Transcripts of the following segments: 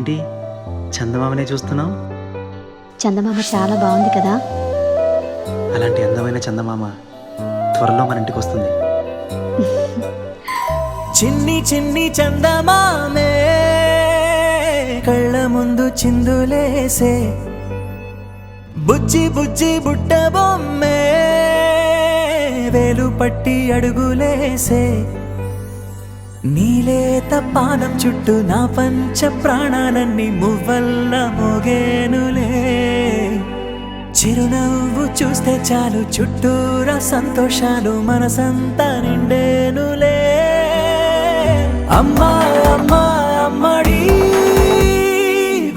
ఏంటి చందమామనే చూస్తున్నావు? చందమామ చాలా బాగుంది కదా. అలాంటి అందమైన చందమామ త్వరలో మన ఇంటికి వస్తుంది. చిన్ని చిన్ని చందమామే కళ్ళ ముందు చిందులేసే, బుజ్జి బుజ్జి బుట్ట బొమ్మే వేలు పట్టి అడుగులేసే, నీలేత పానం చుట్టూ నా పంచ ప్రాణాలన్నీ మువ్వల్ల మోగేనులే, చిరునవ్వు చూస్తే చాలు చుట్టూరా సంతోషాలు మనసంతా నిండేనులే. అమ్మా అమ్మా అమ్మడి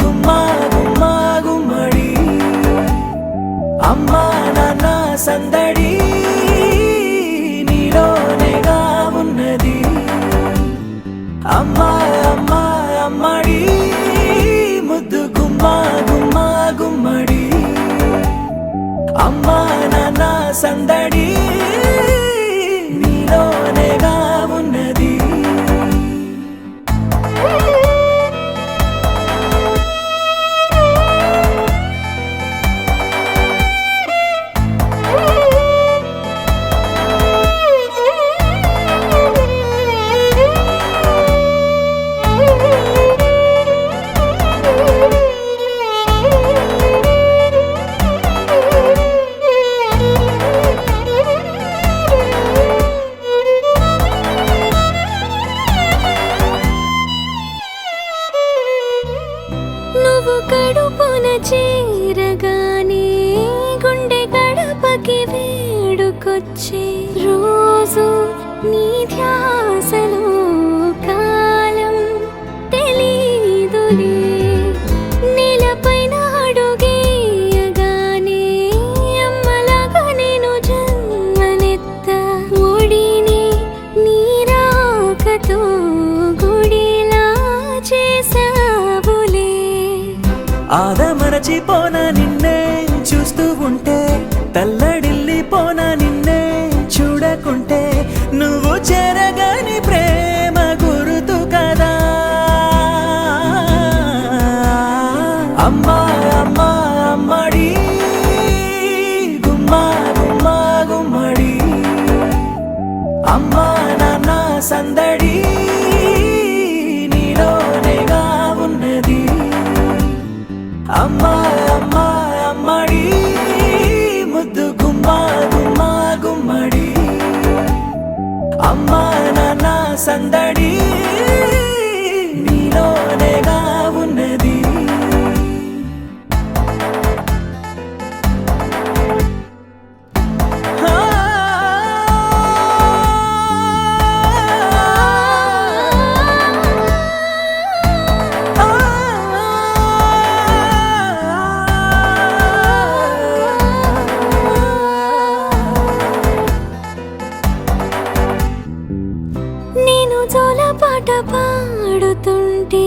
గుమ్మా గుమ్మా గుమ్మడి, అమ్మా నాన్న సందడి నీలోనేగా ఉన్నది. అమ్మా అమ్మా అమ్మడి ముద్దు గుమ్మా గుమ్మా గుమ్మడి, అమ్మా నాన్న సందడి నీలోనేగా ఉన్నది. నువ్వు కడుపున చేరగానే గుండె గడపకి వేడుకొచ్చే రోజు నీ ధ్యాసలో కాలం తెలీదులే. నేలపైన అడుగేయగానే అమ్మలాగా నేను జన్మనెత్త, ఒడిని నీ రాకతో గుడిలా చేసావులే. ఆదమరచిపోనా నిన్నే చూస్తూ ఉంటే, తల్లడిల్లిపోనా నిన్నే చూడకుంటే, నువ్వు చెరగని ప్రేమ గురుతు కదా. అమ్మా అమ్మా అమ్మడి గుమ్మా గుమ్మా గుమ్మడి, అమ్మా నాన్న సందడి నీలోనేగా ఉన్నది. అమ్మా అమ్మా అమ్మడి ముద్దు గుమ్మా గుమ్మా గుమ్మడి, అమ్మా నాన్న సందడి నీలోనేగా ఉన్నది. నేను జోలపాట పాడుతుంటే,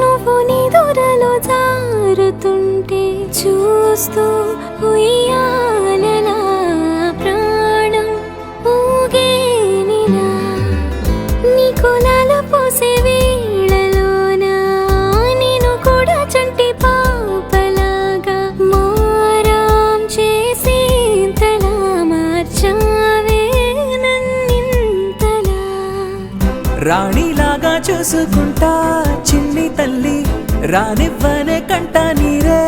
నువ్వు నీ దూరలో జారుతుంటే, చూస్తూ ఉయ్యాలలా ప్రాణం ఊగేనిలా. నీ కులాల పోసే వేళలోన నేను కూడా చంటి పాపలాగా మారాం చేసేంతలా మార్చావే నన్నింతలా. రాణిలాగా చూసుకుంటా చిన్ని తల్లి, రానివ్వనే కంట నీరే